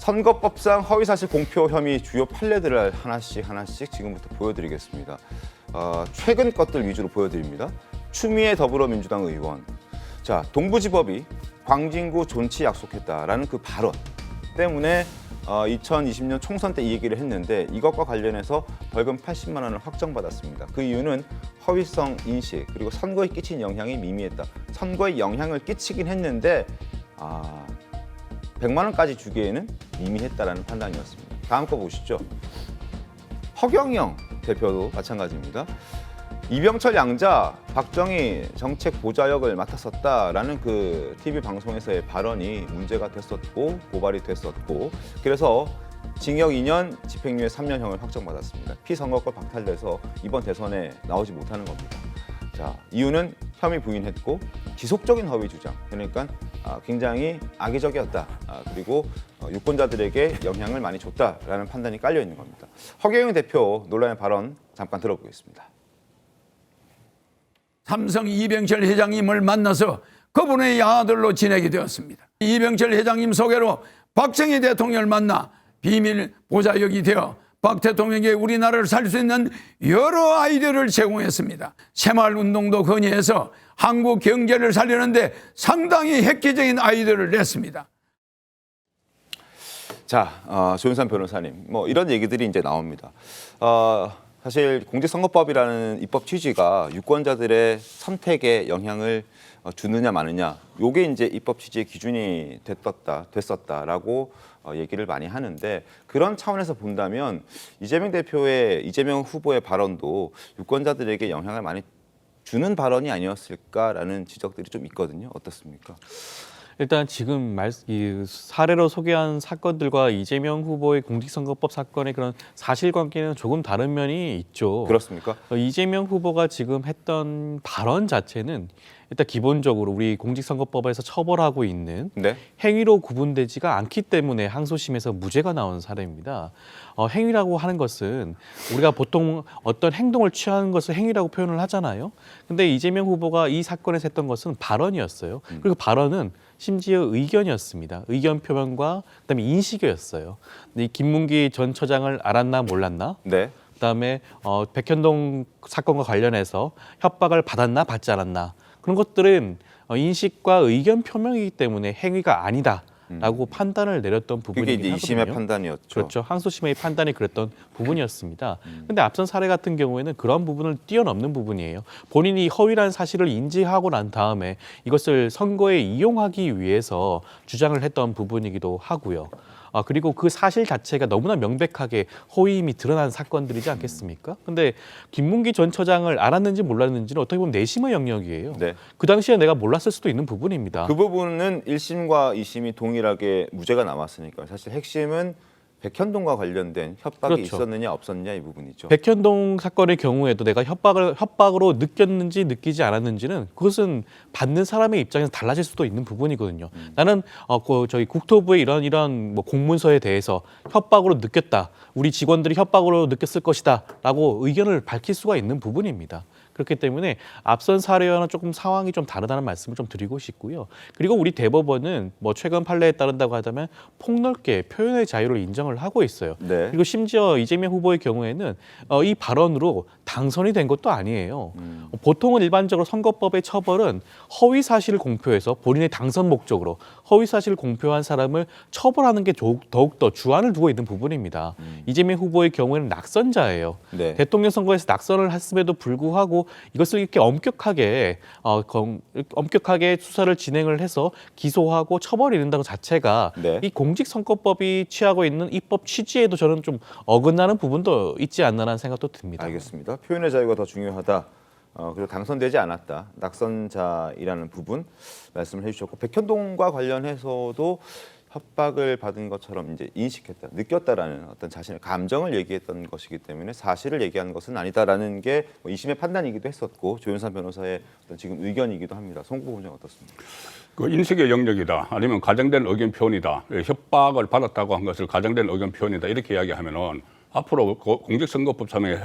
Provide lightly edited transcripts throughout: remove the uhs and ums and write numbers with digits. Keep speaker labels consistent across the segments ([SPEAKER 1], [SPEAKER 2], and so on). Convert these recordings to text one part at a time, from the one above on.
[SPEAKER 1] 선거법상 허위사실 공표 혐의 주요 판례들을 하나씩 지금부터 보여드리겠습니다. 최근 것들 위주로 보여드립니다. 추미애 더불어민주당 의원. 자, 동부지법이 광진구 존치 약속했다라는 그 발언 때문에 2020년 총선 때 이 얘기를 했는데 이것과 관련해서 벌금 80만 원을 확정받았습니다. 그 이유는 허위성 인식 그리고 선거에 끼친 영향이 미미했다. 선거에 영향을 끼치긴 했는데 100만 원까지 주기에는 미미했다라는 판단이었습니다. 다음 거 보시죠. 허경영 대표도 마찬가지입니다. 이병철 양자, 박정희 정책 보좌역을 맡았었다라는 그 TV 방송에서의 발언이 문제가 됐었고 고발이 됐었고 그래서 징역 2년, 집행유예 3년형을 확정받았습니다. 피선거권 박탈돼서 이번 대선에 나오지 못하는 겁니다. 자, 이유는 혐의 부인했고 지속적인 허위 주장, 그러니까 굉장히 악의적이었다. 그리고 유권자들에게 영향을 많이 줬다라는 판단이 깔려 있는 겁니다. 허경영 대표 논란의 발언 잠깐 들어보겠습니다.
[SPEAKER 2] 삼성 이병철 회장님을 만나서 그분의 아들로 지내게 되었습니다. 이병철 회장님 소개로 박정희 대통령을 만나 비밀 보좌역이 되어 박 대통령에게 우리나라를 살 수 있는 여러 아이디어를 제공했습니다. 새마을운동도 건의해서 한국 경제를 살리는데 상당히 획기적인 아이디어를 냈습니다.
[SPEAKER 1] 자, 조윤선 변호사님, 뭐 이런 얘기들이 이제 나옵니다. 사실 공직선거법이라는 입법 취지가 유권자들의 선택에 영향을 주느냐 마느냐, 요게 이제 입법 취지의 기준이 됐었다라고 얘기를 많이 하는데 그런 차원에서 본다면 이재명 후보의 발언도 유권자들에게 영향을 많이 주는 발언이 아니었을까라는 지적들이 좀 있거든요. 어떻습니까?
[SPEAKER 3] 일단 지금 이 사례로 소개한 사건들과 이재명 후보의 공직선거법 사건의 그런 사실관계는 조금 다른 면이 있죠.
[SPEAKER 1] 그렇습니까?
[SPEAKER 3] 이재명 후보가 지금 했던 발언 자체는 일단 기본적으로 우리 공직선거법에서 처벌하고 있는
[SPEAKER 1] 네.
[SPEAKER 3] 행위로 구분되지가 않기 때문에 항소심에서 무죄가 나온 사례입니다. 행위라고 하는 것은 우리가 보통 어떤 행동을 취하는 것을 행위라고 표현을 하잖아요. 근데 이재명 후보가 이 사건에서 했던 것은 발언이었어요. 그리고 발언은 심지어 의견이었습니다. 의견 표명과 그다음에 인식이었어요. 이 김문기 전 처장을 알았나 몰랐나?
[SPEAKER 1] 네. 그다음에
[SPEAKER 3] 백현동 사건과 관련해서 협박을 받았나 받지 않았나? 그런 것들은 인식과 의견 표명이기 때문에 행위가 아니다라고 판단을 내렸던 부분이긴
[SPEAKER 1] 그게 이제
[SPEAKER 3] 하거든요.
[SPEAKER 1] 2심의 판단이었죠.
[SPEAKER 3] 그렇죠. 항소심의 판단이 그랬던 부분이었습니다. 근데 앞선 사례 같은 경우에는 그런 부분을 뛰어넘는 부분이에요. 본인이 허위라는 사실을 인지하고 난 다음에 이것을 선거에 이용하기 위해서 주장을 했던 부분이기도 하고요. 그리고 그 사실 자체가 너무나 명백하게 허위임이 드러난 사건들이지 않겠습니까? 근데 김문기 전 처장을 알았는지 몰랐는지는 어떻게 보면 내심의 영역이에요.
[SPEAKER 1] 네.
[SPEAKER 3] 그 당시에 내가 몰랐을 수도 있는 부분입니다.
[SPEAKER 1] 그 부분은 1심과 2심이 동일하게 무죄가 나왔으니까 사실 핵심은 백현동과 관련된 협박이
[SPEAKER 3] 그렇죠.
[SPEAKER 1] 있었느냐 없었느냐 이 부분이죠.
[SPEAKER 3] 백현동 사건의 경우에도 내가 협박으로 느꼈는지 느끼지 않았는지는 그것은 받는 사람의 입장에서 달라질 수도 있는 부분이거든요. 나는 저희 국토부의 이런 뭐 공문서에 대해서 협박으로 느꼈다. 우리 직원들이 협박으로 느꼈을 것이다라고 의견을 밝힐 수가 있는 부분입니다. 그렇기 때문에 앞선 사례와는 조금 상황이 좀 다르다는 말씀을 좀 드리고 싶고요. 그리고 우리 대법원은 뭐 최근 판례에 따른다고 하자면 폭넓게 표현의 자유를 인정을 하고 있어요.
[SPEAKER 1] 네.
[SPEAKER 3] 그리고 심지어 이재명 후보의 경우에는 이 발언으로 당선이 된 것도 아니에요. 보통은 일반적으로 선거법의 처벌은 허위 사실을 공표해서 본인의 당선 목적으로 허위 사실을 공표한 사람을 처벌하는 게 더욱더 주안을 두고 있는 부분입니다. 이재명 후보의 경우에는 낙선자예요.
[SPEAKER 1] 네.
[SPEAKER 3] 대통령 선거에서 낙선을 했음에도 불구하고 이것을 이렇게 엄격하게 수사를 진행을 해서 기소하고 처벌이 이른다는 자체가
[SPEAKER 1] 네.
[SPEAKER 3] 이 공직선거법이 취하고 있는 입법 취지에도 저는 좀 어긋나는 부분도 있지 않나라는 생각도 듭니다.
[SPEAKER 1] 알겠습니다. 표현의 자유가 더 중요하다. 그리고 당선되지 않았다. 낙선자이라는 부분 말씀을 해주셨고 백현동과 관련해서도 협박을 받은 것처럼 이제 인식했다, 느꼈다라는 어떤 자신의 감정을 얘기했던 것이기 때문에 사실을 얘기하는 것은 아니다라는 게 2심의 판단이기도 했었고 조윤선 변호사의 어떤 지금 의견이기도 합니다. 송구 본장 어떻습니까?
[SPEAKER 4] 그 인식의 영역이다, 아니면 가정된 의견 표현이다, 협박을 받았다고 한 것을 가정된 의견 표현이다 이렇게 이야기하면은 앞으로 공직선거법상의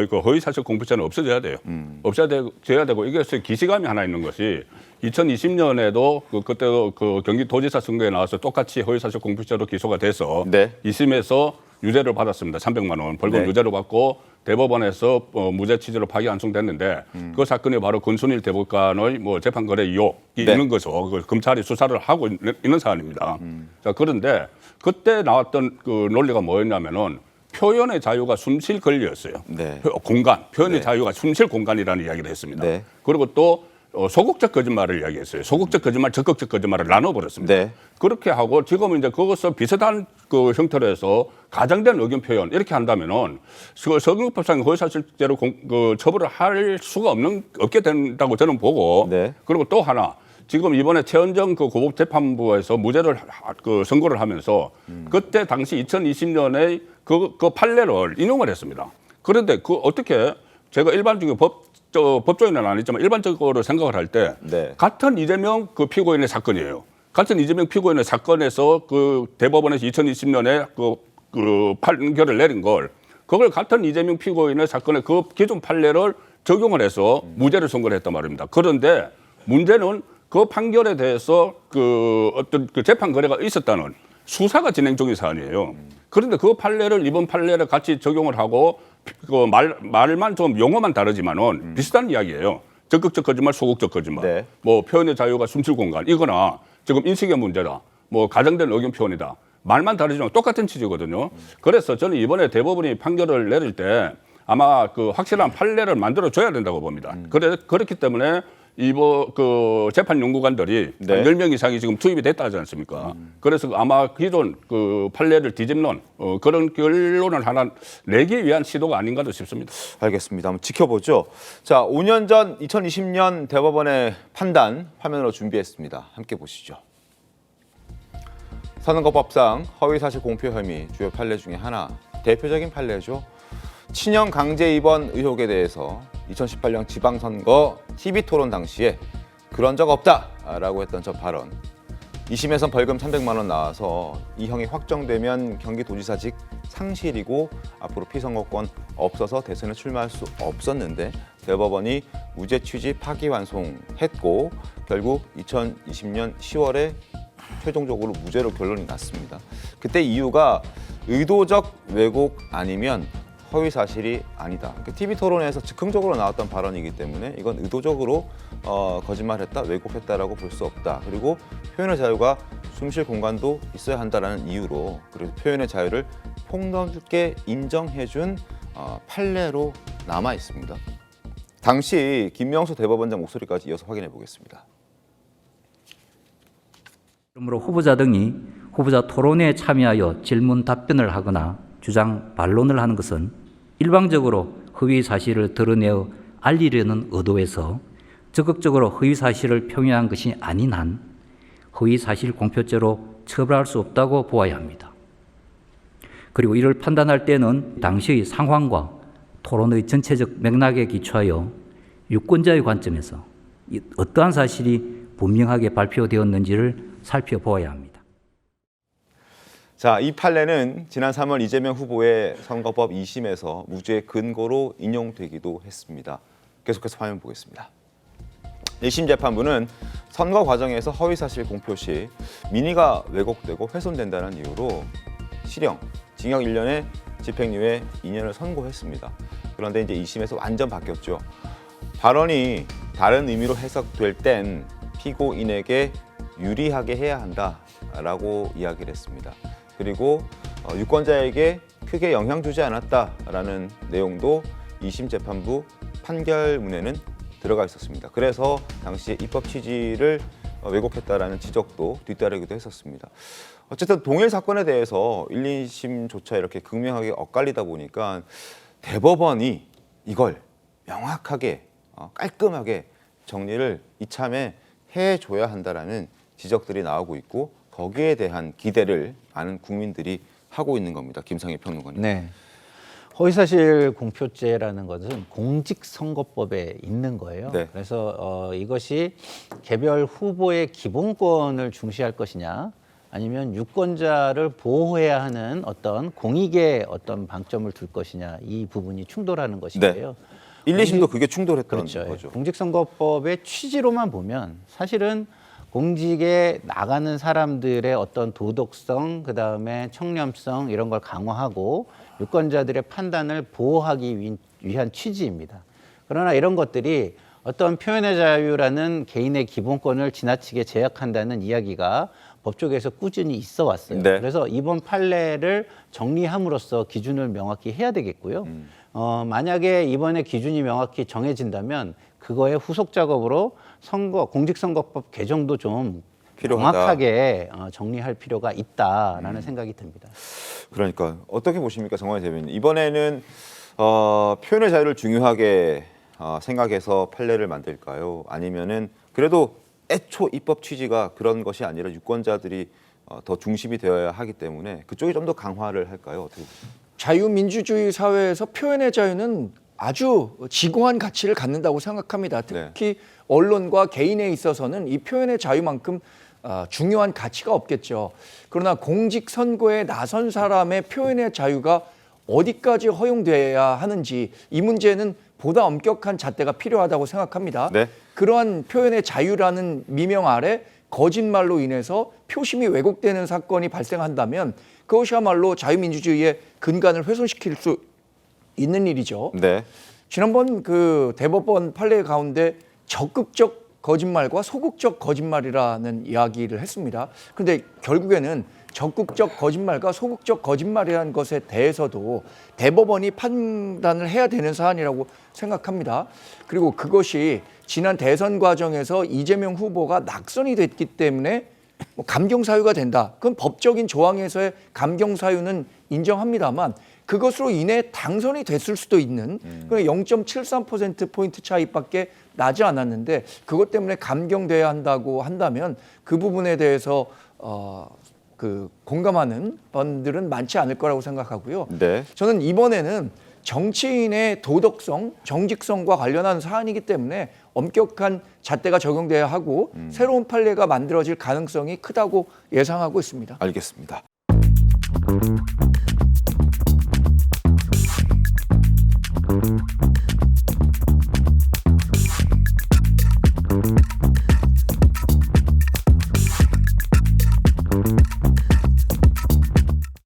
[SPEAKER 4] 그 허위사실 공표죄는 없어져야 돼요. 없어져야 되고 이것의 기시감이 하나 있는 것이 2020년에도 그때 그 경기도지사 선거에 나와서 똑같이 허위사실 공표죄로 기소가 돼서
[SPEAKER 1] 네.
[SPEAKER 4] 2심에서 유죄를 받았습니다. 300만 원 벌금
[SPEAKER 1] 네.
[SPEAKER 4] 유죄를 받고 대법원에서 무죄 취지로 파기환송됐는데 그 사건이 바로 권순일 대법관의 뭐 재판 거래 의혹이
[SPEAKER 1] 네.
[SPEAKER 4] 있는 거죠. 그 검찰이 수사를 하고 있는 사안입니다. 자, 그런데 그때 나왔던 그 논리가 뭐였냐면은 표현의 자유가 숨쉴 권리였어요.
[SPEAKER 1] 네.
[SPEAKER 4] 공간, 표현의
[SPEAKER 1] 네.
[SPEAKER 4] 자유가 숨쉴 공간이라는 이야기를 했습니다.
[SPEAKER 1] 네.
[SPEAKER 4] 그리고 또 소극적 거짓말을 이야기했어요. 소극적 거짓말, 적극적 거짓말을 나눠버렸습니다.
[SPEAKER 1] 네.
[SPEAKER 4] 그렇게 하고 지금은 이제 그것을 비슷한 그 형태로 해서 가장된 의견 표현 이렇게 한다면은 선거법상 허위사실죄로 그 처벌을 할 수가 없게 된다고 저는 보고
[SPEAKER 1] 네.
[SPEAKER 4] 그리고 또 하나 지금 이번에 최은정 그 고법재판부에서 무죄를 그 선고를 하면서 그때 당시 2020년에 그 판례를 인용을 했습니다. 그런데 그 어떻게 제가 일반적인 법조인은 아니지만 일반적으로 생각을 할 때
[SPEAKER 1] 네.
[SPEAKER 4] 같은 이재명 그 피고인의 사건이에요. 같은 이재명 피고인의 사건에서 그 대법원에서 2020년에 그 판결을 내린 걸 그걸 같은 이재명 피고인의 사건에 그 기존 판례를 적용을 해서 무죄를 선고를 했단 말입니다. 그런데 문제는 그 판결에 대해서 그 어떤 그 재판 거래가 있었다는 수사가 진행 중인 사안이에요. 그런데 그 판례를 이번 판례를 같이 적용을 하고 그 말만 좀 용어만 다르지만은 비슷한 이야기예요. 적극적 거짓말, 소극적 거짓말.
[SPEAKER 1] 네.
[SPEAKER 4] 뭐 표현의 자유가 숨쉴 공간 이거나 지금 인식의 문제다. 뭐 가정된 의견 표현이다. 말만 다르지만 똑같은 취지거든요. 그래서 저는 이번에 대법원이 판결을 내릴 때 아마 그 확실한 판례를 만들어 줘야 된다고 봅니다. 그렇기 때문에 이번 그 재판 연구관들이
[SPEAKER 1] 네.
[SPEAKER 4] 한 10명 이상이 지금 투입이 됐다 하지 않습니까? 그래서 아마 기존 그 판례를 뒤집는 그런 결론을 하나 내기 위한 시도가 아닌가도 싶습니다.
[SPEAKER 1] 알겠습니다. 한번 지켜보죠. 자, 5년 전 2020년 대법원의 판단 화면으로 준비했습니다. 함께 보시죠. 선거법상 허위사실 공표 혐의 주요 판례 중에 하나, 대표적인 판례죠. 친형 강제 입원 의혹에 대해서 2018년 지방선거 TV토론 당시에 그런 적 없다라고 했던 저 발언. 2심에선 벌금 300만 원 나와서 이 형이 확정되면 경기도지사직 상실이고 앞으로 피선거권 없어서 대선에 출마할 수 없었는데 대법원이 무죄 취지 파기환송했고 결국 2020년 10월에 최종적으로 무죄로 결론이 났습니다. 그때 이유가 의도적 왜곡 아니면 허위 사실이 아니다. TV 토론에서 즉흥적으로 나왔던 발언이기 때문에 이건 의도적으로 거짓말했다, 왜곡했다라고 볼 수 없다. 그리고 표현의 자유가 숨쉴 공간도 있어야 한다라는 이유로 그리고 표현의 자유를 폭넓게 인정해준 판례로 남아 있습니다. 당시 김명수 대법원장 목소리까지 이어서 확인해 보겠습니다.
[SPEAKER 5] 그러므로 후보자 등이 후보자 토론회에 참여하여 질문 답변을 하거나 주장 반론을 하는 것은 일방적으로 허위 사실을 드러내어 알리려는 의도에서 적극적으로 허위 사실을 표명한 것이 아닌 한 허위 사실 공표죄로 처벌할 수 없다고 보아야 합니다. 그리고 이를 판단할 때는 당시의 상황과 토론의 전체적 맥락에 기초하여 유권자의 관점에서 어떠한 사실이 분명하게 발표되었는지를 살펴보아야 합니다.
[SPEAKER 1] 자, 이 판례는 지난 3월 이재명 후보의 선거법 2심에서 무죄 근거로 인용되기도 했습니다. 계속해서 화면 보겠습니다. 1심 재판부는 선거 과정에서 허위사실 공표 시 민의가 왜곡되고 훼손된다는 이유로 실형, 징역 1년에 집행유예 2년을 선고했습니다. 그런데 이제 2심에서 완전 바뀌었죠. 발언이 다른 의미로 해석될 땐 피고인에게 유리하게 해야 한다라고 이야기를 했습니다. 그리고 유권자에게 크게 영향 주지 않았다라는 내용도 2심 재판부 판결문에는 들어가 있었습니다. 그래서 당시에 입법 취지를 왜곡했다라는 지적도 뒤따르기도 했었습니다. 어쨌든 동일 사건에 대해서 1, 2심조차 이렇게 극명하게 엇갈리다 보니까 대법원이 이걸 명확하게 깔끔하게 정리를 이참에 해줘야 한다라는 지적들이 나오고 있고 거기에 대한 기대를 많은 국민들이 하고 있는 겁니다. 김상희 평론가님.
[SPEAKER 6] 네. 허위사실 공표죄라는 것은 공직선거법에 있는 거예요.
[SPEAKER 1] 네.
[SPEAKER 6] 그래서 이것이 개별 후보의 기본권을 중시할 것이냐 아니면 유권자를 보호해야 하는 어떤 공익의 어떤 방점을 둘 것이냐 이 부분이 충돌하는 것인데요.
[SPEAKER 1] 1, 2심도 그게 충돌했던
[SPEAKER 6] 그렇죠.
[SPEAKER 1] 거죠.
[SPEAKER 6] 공직선거법의 취지로만 보면 사실은 공직에 나가는 사람들의 어떤 도덕성, 그다음에 청렴성 이런 걸 강화하고 유권자들의 판단을 보호하기 위한 취지입니다. 그러나 이런 것들이 어떤 표현의 자유라는 개인의 기본권을 지나치게 제약한다는 이야기가 법조계에서 꾸준히 있어 왔어요.
[SPEAKER 1] 네.
[SPEAKER 6] 그래서 이번 판례를 정리함으로써 기준을 명확히 해야 되겠고요. 만약에 이번에 기준이 명확히 정해진다면 그거의 후속 작업으로 공직선거법 개정도 좀
[SPEAKER 1] 필요하다.
[SPEAKER 6] 정확하게 정리할 필요가 있다라는 생각이 듭니다.
[SPEAKER 1] 그러니까 어떻게 보십니까, 정관희 대변인? 이번에는 표현의 자유를 중요하게 생각해서 판례를 만들까요? 아니면은 그래도 애초 입법 취지가 그런 것이 아니라 유권자들이 더 중심이 되어야 하기 때문에 그쪽이 좀 더 강화를 할까요? 어떻게 보십니까?
[SPEAKER 7] 자유민주주의 사회에서 표현의 자유는 아주 지고한 가치를 갖는다고 생각합니다. 특히 언론과 개인에 있어서는 이 표현의 자유만큼 중요한 가치가 없겠죠. 그러나 공직선거에 나선 사람의 표현의 자유가 어디까지 허용돼야 하는지 이 문제는 보다 엄격한 잣대가 필요하다고 생각합니다.
[SPEAKER 1] 네.
[SPEAKER 7] 그러한 표현의 자유라는 미명 아래 거짓말로 인해서 표심이 왜곡되는 사건이 발생한다면 그것이야말로 자유민주주의의 근간을 훼손시킬 수 있는 일이죠.
[SPEAKER 1] 네.
[SPEAKER 7] 지난번 그 대법원 판례 가운데 적극적 거짓말과 소극적 거짓말이라는 이야기를 했습니다. 그런데 결국에는 적극적 거짓말과 소극적 거짓말이라는 것에 대해서도 대법원이 판단을 해야 되는 사안이라고 생각합니다. 그리고 그것이 지난 대선 과정에서 이재명 후보가 낙선이 됐기 때문에 감경 사유가 된다. 그건 법적인 조항에서의 감경 사유는 인정합니다만 그것으로 인해 당선이 됐을 수도 있는 0.73%포인트 차이밖에 나지 않았는데 그것 때문에 감경돼야 한다고 한다면 그 부분에 대해서 공감하는 분들은 많지 않을 거라고 생각하고요.
[SPEAKER 1] 네.
[SPEAKER 7] 저는 이번에는 정치인의 도덕성, 정직성과 관련한 사안이기 때문에 엄격한 잣대가 적용돼야 하고 새로운 판례가 만들어질 가능성이 크다고 예상하고 있습니다.
[SPEAKER 1] 알겠습니다.